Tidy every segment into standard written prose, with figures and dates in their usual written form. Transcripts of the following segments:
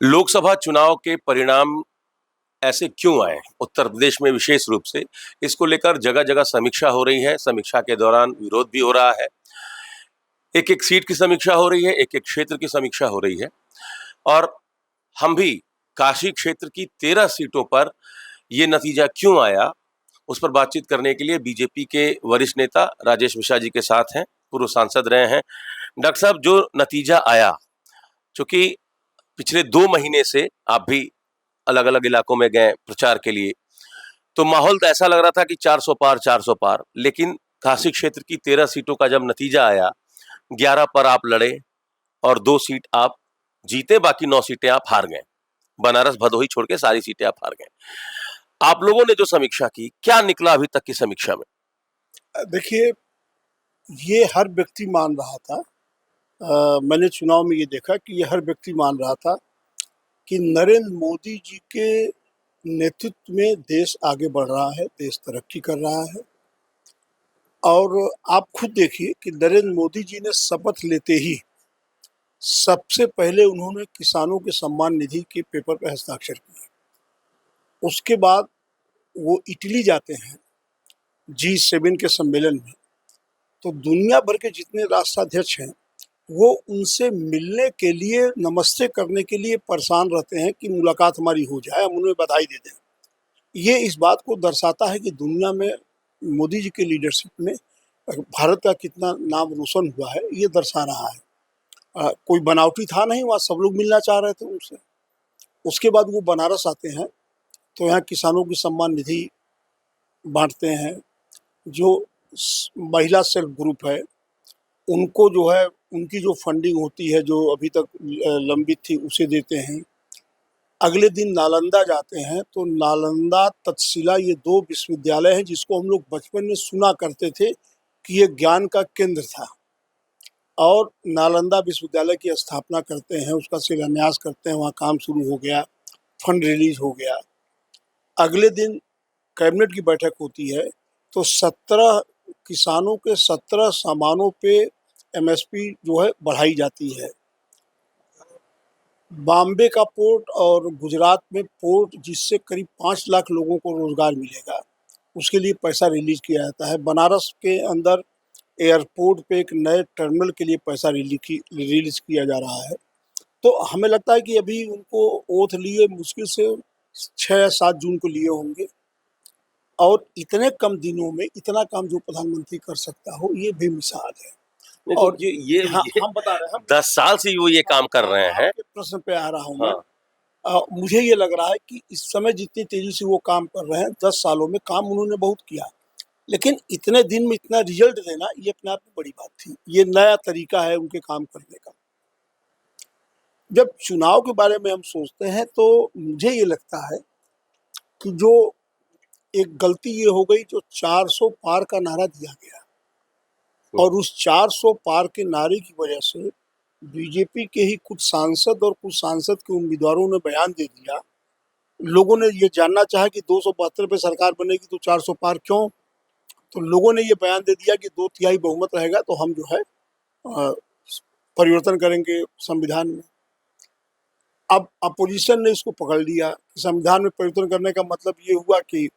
लोकसभा चुनाव के परिणाम ऐसे क्यों आए? उत्तर प्रदेश में विशेष रूप से इसको लेकर जगह-जगह समीक्षा हो रही है। समीक्षा के दौरान विरोध भी हो रहा है। एक-एक सीट की समीक्षा हो रही है, एक-एक क्षेत्र की समीक्षा हो रही है और हम भी काशी क्षेत्र की 13 सीटों पर ये नतीजा क्यों आया, उस पर बातचीत करने के लिए बीजेपी के वरिष्ठ नेता राजेश मिश्रा जी के साथ हैं, पूर्व सांसद रहे हैं। डॉक्टर साहब, जो नतीजा आया, चूँकि पिछले 2 महीने से आप भी अलग-अलग इलाकों में गए प्रचार के लिए, तो माहौल तो ऐसा लग रहा था कि 400 पार 400 पार, लेकिन काशी क्षेत्र की 13 सीटों का जब नतीजा आया, 11 पर आप लड़े और 2 सीट आप जीते, बाकी 9 सीटें आप हार गए। बनारस, भदोही छोड़ के सारी सीटें आप हार गए। आप लोगों ने जो समीक्षा की, क्या निकला अभी तक की समीक्षा में? देखिए, ये हर व्यक्ति मान रहा था। मैंने चुनाव में ये देखा कि ये हर व्यक्ति मान रहा था कि नरेंद्र मोदी जी के नेतृत्व में देश आगे बढ़ रहा है, देश तरक्की कर रहा है। और आप खुद देखिए कि नरेंद्र मोदी जी ने शपथ लेते ही सबसे पहले उन्होंने किसानों के सम्मान निधि के पेपर पे हस्ताक्षर किए। उसके बाद वो इटली जाते हैं G7 के सम्मेलन में, तो दुनिया भर के जितने राष्ट्राध्यक्ष हैं वो उनसे मिलने के लिए, नमस्ते करने के लिए परेशान रहते हैं कि मुलाकात हमारी हो जाए, हम उन्हें बधाई दे दें। ये इस बात को दर्शाता है कि दुनिया में मोदी जी के लीडरशिप में भारत का कितना नाम रोशन हुआ है, ये दर्शा रहा है। कोई बनावटी था नहीं, वहाँ सब लोग मिलना चाह रहे थे उनसे। उसके बाद वो बनारस आते हैं तो यहाँ किसानों की सम्मान निधि बांटते हैं। जो महिला सेल्फ ग्रुप है उनको जो है, उनकी जो फंडिंग होती है जो अभी तक लंबित थी, उसे देते हैं। अगले दिन नालंदा जाते हैं तो नालंदा, तक्षशिला, ये 2 विश्वविद्यालय हैं जिसको हम लोग बचपन में सुना करते थे कि ये ज्ञान का केंद्र था। और नालंदा विश्वविद्यालय की स्थापना करते हैं, उसका शिलान्यास करते हैं, वहाँ काम शुरू हो गया, फंड रिलीज हो गया। अगले दिन कैबिनेट की बैठक होती है तो 17 किसानों के 17 सामानों पे एमएसपी जो है बढ़ाई जाती है। बॉम्बे का पोर्ट और गुजरात में पोर्ट, जिससे करीब 5 लाख लोगों को रोजगार मिलेगा, उसके लिए पैसा रिलीज किया जाता है। बनारस के अंदर एयरपोर्ट पे एक नए टर्मिनल के लिए पैसा रिलीज किया जा रहा है। तो हमें लगता है कि अभी उनको ओथ लिए मुश्किल से 6 या 7 जून को लिए होंगे। और इतने कम दिनों में इतना काम जो प्रधानमंत्री कर सकता हो, ये बेमिसाल है। नहीं तो और हाँ, ये हम बता रहे हैं, 10 साल से वो ये काम कर रहे हैं। आपके प्रश्न पे आ रहा हूँ मैं। हाँ। मुझे ये लग रहा है कि इस समय जितनी तेजी से वो काम कर रहे हैं, 10 सालों में काम उन्होंने बहुत किया, लेकिन इतने दिन में इतना रिजल्ट देना, ये अपने आप में बड़ी बात थी। ये नया तरीका है उनके काम करने का। जब चुनाव के बारे में हम सोचते हैं तो मुझे ये लगता है कि जो एक गलती ये हो गई, जो 400 पार का नारा दिया गया, और उस 400 पार के नारे की वजह से बीजेपी के ही कुछ सांसद और कुछ सांसद के उम्मीदवारों ने बयान दे दिया। लोगों ने ये जानना चाहा कि 272 पे सरकार बनेगी तो 400 पार क्यों? तो लोगों ने ये बयान दे दिया कि 2/3 बहुमत रहेगा तो हम जो है परिवर्तन करेंगे संविधान में। अब अपोजिशन ने इसको पकड़ लिया कि संविधान में परिवर्तन करने का मतलब ये हुआ कि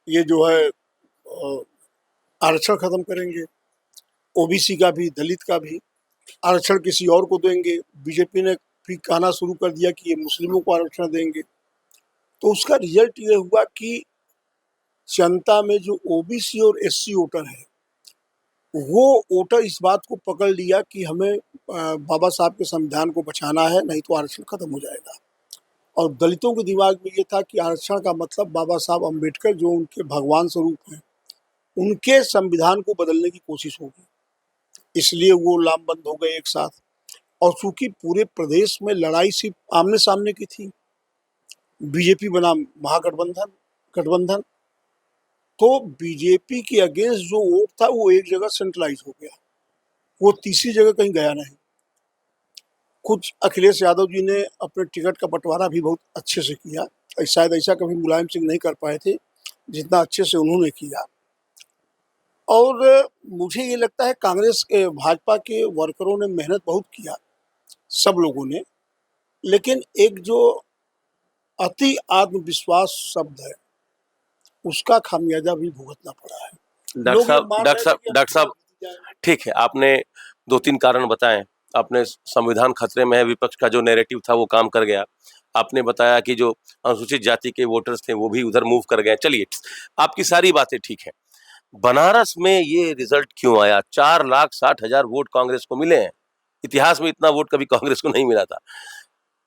ये जो है आरक्षण खत्म करेंगे, ओबीसी का भी, दलित का भी। आरक्षण किसी और को देंगे। बीजेपी ने भी कहना शुरू कर दिया कि ये मुस्लिमों को आरक्षण देंगे। तो उसका रिजल्ट ये हुआ कि जनता में जो ओबीसी और एससी वोटर है, वो वोटर इस बात को पकड़ लिया कि हमें बाबा साहब के संविधान को बचाना है, नहीं तो आरक्षण खत्म हो जाएगा। और दलितों के दिमाग में ये था कि आरक्षण का मतलब बाबा साहब अम्बेडकर, जो उनके भगवान स्वरूप हैं, उनके संविधान को बदलने की कोशिश होगी। इसलिए वो लामबंद हो गए एक साथ। और चूंकि पूरे प्रदेश में लड़ाई सिर्फ आमने सामने की थी, बीजेपी बना महागठबंधन, गठबंधन, तो बीजेपी के अगेंस्ट जो वोट था वो एक जगह सेंट्रलाइज हो गया, वो तीसरी जगह कहीं गया नहीं। कुछ अखिलेश यादव जी ने अपने टिकट का बंटवारा भी बहुत अच्छे से किया, शायद ऐसा कभी मुलायम सिंह नहीं कर पाए थे जितना अच्छे से उन्होंने किया। और मुझे ये लगता है कांग्रेस के, भाजपा के वर्करों ने मेहनत बहुत किया, सब लोगों ने। लेकिन एक जो अति आत्मविश्वास शब्द है, उसका खामियाजा भी भुगतना पड़ा है। डॉक्टर लोग ये साहब मान डॉक्टर रहे थे साहब कि हम डॉक्टर चुनाव साहब जीत जाएंगे। ठीक है, आपने 2-3 कारण बताए। आपने संविधान खतरे में है, विपक्ष का जो नैरेटिव था वो काम कर गया। आपने बताया कि जो अनुसूचित जाति के वोटर्स थे वो भी उधर मूव कर गए। चलिए, आपकी सारी बातें ठीक हैं। बनारस में ये रिजल्ट क्यों आया? 4,60,000 वोट कांग्रेस को मिले हैं। इतिहास में इतना वोट कभी कांग्रेस को नहीं मिला था।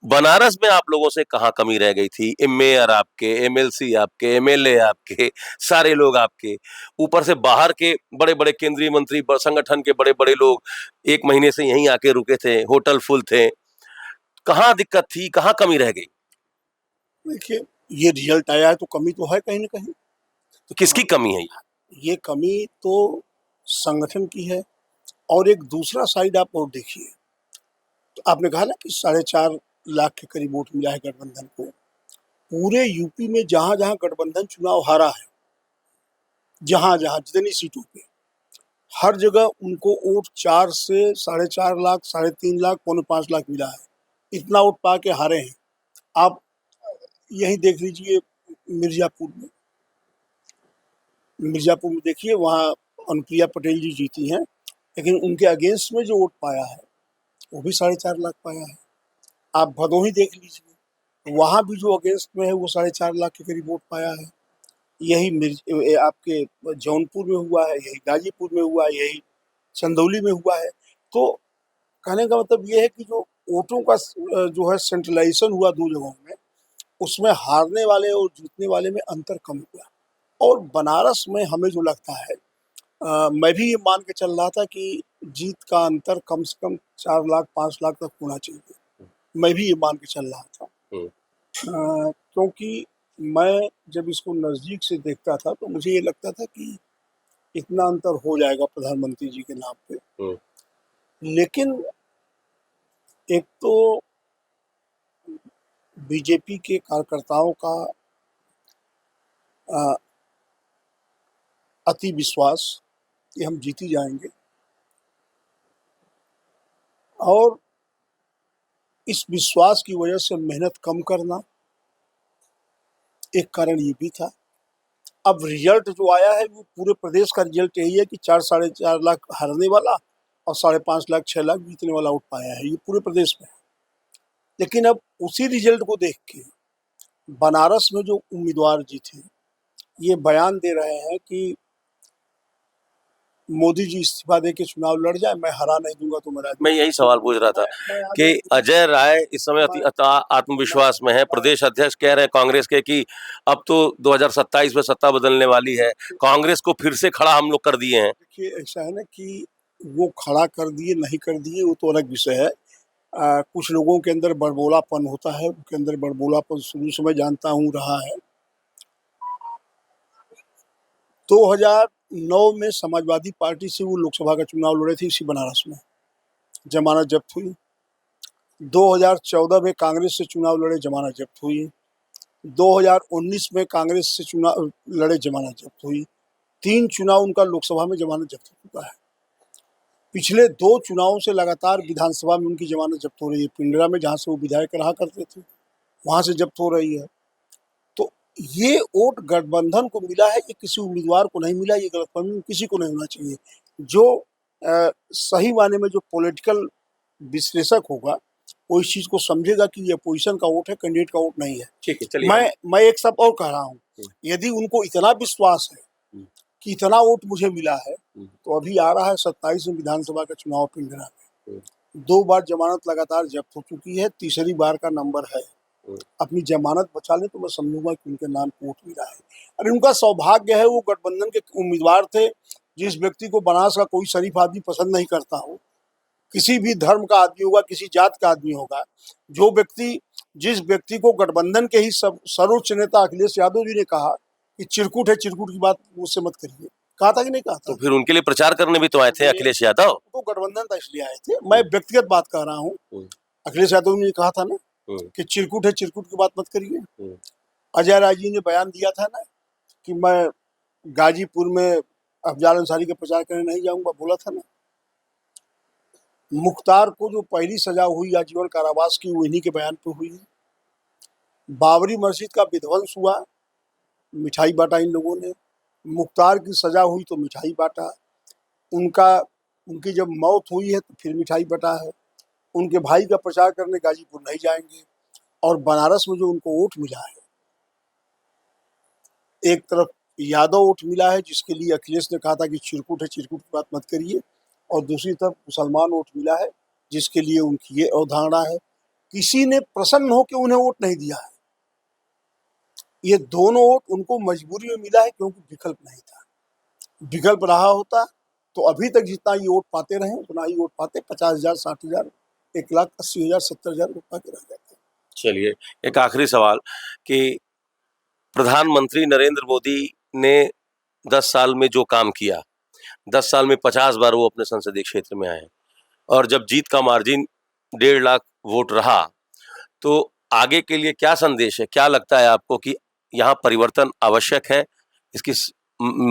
बनारस में आप लोगों से कहाँ कमी रह गई थी? मेयर आपके, एमएलसी आपके, एमएलए आपके, सारे लोग आपके, ऊपर से बाहर के बड़े-बड़े केंद्रीय मंत्री, संगठन के बड़े-बड़े लोग 1 महीने से यहीं आके रुके थे, होटल फुल थे। कहाँ दिक्कत थी? कहाँ कमी रह गई? देखिए, ये रिजल्ट आया है तो कमी तो है कहीं न कहीं। तो किसकी कमी है ये? ये कमी तो संगठन की है। और एक दूसरा साइड आप और देखिए, तो आपने कहा ना कि 4.5 लाख के करीब वोट मिला है गठबंधन को। पूरे यूपी में जहाँ-जहाँ गठबंधन चुनाव हारा है, जहाँ-जहाँ जितनी सीटों पे, हर जगह उनको वोट 4 से 4.5 लाख, 3.5 लाख, पौने 5 लाख मिला है। इतना वोट पा के हारे हैं। आप यही देख लीजिए मिर्ज़ापुर में। मिर्ज़ापुर में देखिए, वहाँ अनुप्रिया पटेल जी जीती हैं, लेकिन उनके अगेंस्ट में जो वोट पाया है, वो भी 4.5 लाख पाया है। आप भदोही देख लीजिए, वहाँ भी जो अगेंस्ट में है वो 4.5 लाख के करीब वोट पाया है। यही आपके जौनपुर में हुआ है, यही गाजीपुर में हुआ है, यही चंदौली में हुआ है। तो कहने का मतलब ये है कि जो वोटों का जो है सेंट्रलाइजेशन हुआ 2 जगहों में, उसमें हारने वाले और जीतने वाले में अंतर कम हुआ। और बनारस में हमें जो लगता है, मैं भी ये मान के चल रहा था कि जीत का अंतर कम से कम 4 लाख 5 लाख तक होना चाहिए। मैं भी ये मान के चल रहा था। क्योंकि मैं जब इसको नज़दीक से देखता था तो मुझे ये लगता था कि इतना अंतर हो जाएगा प्रधानमंत्री जी के नाम पे। लेकिन एक तो बीजेपी के कार्यकर्ताओं का अ, अति विश्वास कि हम जीत ही जाएँगे, और इस विश्वास की वजह से मेहनत कम करना एक कारण ये भी था। अब रिजल्ट जो आया है वो पूरे प्रदेश का रिजल्ट यही है कि 4 साढ़े 4 लाख हारने वाला और 5.5 लाख 6 लाख जीतने वाला वोट पाया है, ये पूरे प्रदेश में है। लेकिन अब उसी रिजल्ट को देख के बनारस में जो उम्मीदवार जी थे, ये बयान दे रहे हैं कि मोदी जी इस्तीफा दे के चुनाव लड़ जाए, मैं हरा नहीं दूंगा तो मेरा। मैं यही सवाल पूछ रहा था कि अजय राय इस समय आत्मविश्वास में है। प्रदेश अध्यक्ष कह रहे हैं कांग्रेस के कि अब तो 2027 में सत्ता बदलने वाली है, कांग्रेस को फिर से खड़ा हम लोग कर दिए हैं। देखिए, ऐसा है ना कि वो खड़ा कर दिए नहीं कर दिए वो तो अलग विषय है। कुछ लोगों के अंदर बड़बोलापन होता है, उनके अंदर बड़बोलापन शुरू से मैं जानता हूँ रहा है। 2009 में समाजवादी पार्टी से वो लोकसभा का चुनाव लड़े थे इसी बनारस में, जमानत जब्त हुई। 2014 में कांग्रेस से चुनाव लड़े, जमानत जब्त हुई। 2019 में कांग्रेस से चुनाव लड़े, जमानत जब्त हुई। 3 चुनाव उनका लोकसभा में जमानत जब्त हो चुका है। पिछले 2 चुनावों से लगातार विधानसभा में उनकी जमानत जब्त हो रही है। पिंडरा में जहाँ से वो विधायक रहा करते थे, वहाँ से जब्त हो रही है। तो ये वोट गठबंधन को मिला है, ये किसी उम्मीदवार को नहीं मिला, ये गलतफहमी किसी को नहीं होना चाहिए। जो सही मायने में जो पॉलिटिकल विश्लेषक होगा, वो इस चीज़ को समझेगा कि ये अपोजिशन का वोट है, कैंडिडेट का वोट नहीं है। ठीक है, चलिए मैं एक शब्द और कह रहा हूँ, यदि उनको इतना विश्वास है कि इतना वोट मुझे मिला है, तो अभी आ रहा है 27 में विधानसभा का चुनाव पिंडरा में। 2 बार जमानत लगातार जब्त हो चुकी है, तीसरी बार का नंबर है। अपनी जमानत बचा लें तो मैं समझूंगा कि उनके नाम वोट मिला है। अरे उनका सौभाग्य है, वो गठबंधन के उम्मीदवार थे। जिस व्यक्ति को बनारस का कोई शरीफ आदमी पसंद नहीं करता हो, किसी भी धर्म का आदमी होगा, किसी जात का आदमी होगा, जो व्यक्ति जिस व्यक्ति को गठबंधन के ही सर्वोच्च नेता अखिलेश यादव जी ने कहा कि चिरकुट है, चिरकुट की बात मुझसे मत करिए, कहा था कि नहीं कहा था? तो फिर उनके लिए प्रचार करने भी तो आए थे अखिलेश यादव। तो गठबंधन था इसलिए आए थे। मैं व्यक्तिगत बात कर रहा हूँ। अखिलेश यादव ने कहा था ना कि चिरकुट है, चिरकुट की बात मत करिए। अजय राय जी ने बयान दिया था ना कि मैं गाजीपुर में अफजाल अंसारी के प्रचार करने नहीं जाऊंगा, बोला था ना। मुख्तार को जो पहली सजा हुई आजीवन कारावास की, वो इन्हीं के बयान पे हुई है। बाबरी मस्जिद का विध्वंस हुआ, मिठाई बांटा इन लोगों ने। मुख्तार की सजा हुई तो मिठाई बांटा। उनकी जब मौत हुई है तो फिर मिठाई बटा है। उनके भाई का प्रचार करने गाजीपुर नहीं जाएंगे। और बनारस में जो उनको वोट मिला है, एक तरफ यादव वोट मिला है जिसके लिए अखिलेश ने कहा था कि चिरकुट है, चिरकुट की बात मत करिए, और दूसरी तरफ मुसलमान वोट मिला है जिसके लिए उनकी ये अवधारणा है। किसी ने प्रसन्न होकर उन्हें वोट नहीं दिया है। ये दोनों वोट उनको मजबूरी में मिला है, क्योंकि विकल्प नहीं था। विकल्प रहा होता तो अभी तक जितना ये वोट पाते रहे उतना ही वोट पाते। 50,000, 60,000, 1,80,000, 70,000 वोट पाके रह जाते। चलिए, एक आखिरी सवाल कि प्रधानमंत्री नरेंद्र मोदी ने 10 साल में जो काम किया, 10 साल में 50 बार वो अपने संसदीय क्षेत्र में आए, और जब जीत का मार्जिन 1.5 लाख वोट रहा, तो आगे के लिए क्या संदेश है? क्या लगता है आपको कि यहाँ परिवर्तन आवश्यक है? इसकी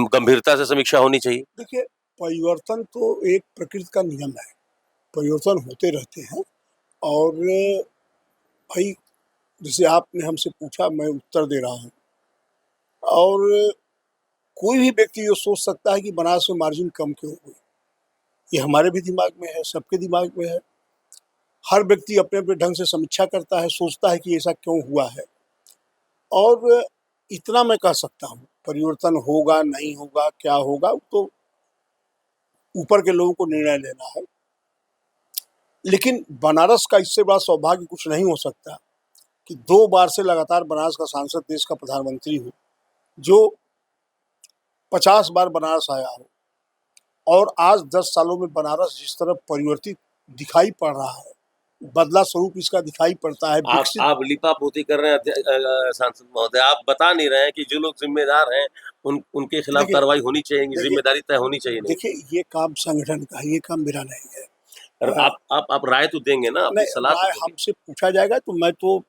गंभीरता से समीक्षा होनी चाहिए? देखिए, परिवर्तन तो एक प्रकृति का नियम है, परिवर्तन होते रहते हैं। और भाई, जैसे आपने हमसे पूछा, मैं उत्तर दे रहा हूँ। और कोई भी व्यक्ति ये सोच सकता है कि बनारस में मार्जिन कम क्यों हुई, ये हमारे भी दिमाग में है, सबके दिमाग में है। हर व्यक्ति अपने अपने ढंग से समीक्षा करता है, सोचता है कि ऐसा क्यों हुआ है। और इतना मैं कह सकता हूँ, परिवर्तन होगा नहीं होगा, क्या होगा, तो ऊपर के लोगों को निर्णय लेना है। लेकिन बनारस का इससे बड़ा सौभाग्य कुछ नहीं हो सकता कि 2 बार से लगातार बनारस का सांसद, देश का प्रधानमंत्री हो, जो 50 बार बनारस आया हो। और आज 10 सालों में बनारस जिस तरह परिवर्तित दिखाई पड़ रहा है, बदला स्वरूप इसका दिखाई पड़ता है। आप लिपापोती कर रहे हैं सांसद महोदय, आप बता नहीं रहे हैं कि जो लोग जिम्मेदार हैं उनके खिलाफ कार्रवाई होनी चाहिए, जिम्मेदारी तय होनी चाहिए। नहीं, देखिए, ये काम संगठन का है, ये काम मेरा नहीं है। आप राय तो देंगे ना, अपनी सलाह राय हमसे पूछा जाएगा तो मैं तो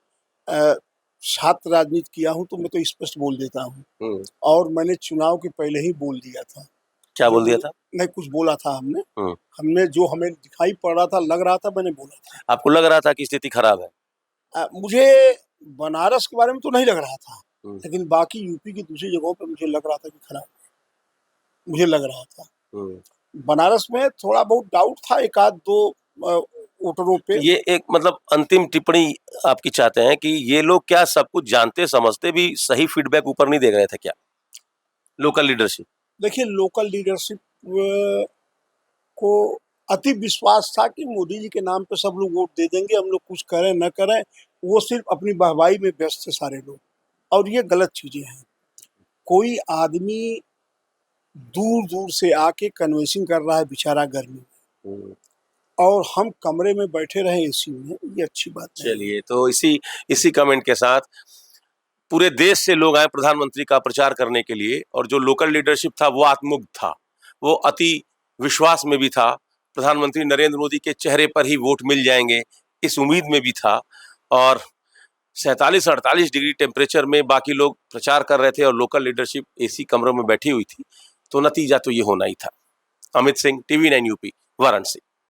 छात्र राजनीति किया हूँ, तो मैं तो स्पष्ट बोल देता हूँ। और मैंने चुनाव के पहले ही बोल दिया था। क्या बोल दिया था? नहीं, कुछ बोला था हमने जो हमें दिखाई पड़ रहा था, लग रहा था, मैंने बोला था। आपको लग रहा था कि स्थिति खराब है? मुझे बनारस के बारे में तो नहीं लग रहा था, लेकिन बाकी यूपी की दूसरी जगहों पर मुझे लग रहा था कि खराब है, मुझे लग रहा था। बनारस में थोड़ा बहुत डाउट था, एक आध दो वोटरों पे। ये एक मतलब अंतिम टिप्पणी आपकी चाहते हैं कि ये लोग क्या सब कुछ जानते समझते भी सही फीडबैक ऊपर नहीं दे रहे थे क्या, लोकल लीडरशिप? देखिए, लोकल लीडरशिप को अति विश्वास था कि मोदी जी के नाम पे सब लोग वोट दे देंगे, हम लोग कुछ करें न करें, वो सिर्फ अपनी वाहवाही में व्यस्त थे सारे लोग। और ये गलत चीजें हैं। कोई आदमी दूर दूर से आके कन्वेंसिंग कर रहा है बेचारा गर्मी में, और हम कमरे में बैठे रहे एसी में, ये अच्छी बात नहीं। चलिए, तो इसी कमेंट के साथ पूरे देश से लोग आए प्रधानमंत्री का प्रचार करने के लिए, और जो लोकल लीडरशिप था वो आत्ममुग्ध था, वो अति विश्वास में भी था, प्रधानमंत्री नरेंद्र मोदी के चेहरे पर ही वोट मिल जाएंगे इस उम्मीद में भी था। और 47-48 डिग्री टेम्परेचर में बाकी लोग प्रचार कर रहे थे और लोकल लीडरशिप एसी कमरों में बैठी हुई थी, तो नतीजा तो ये होना ही था। Amit Singh, TV9 UP, Varanasi.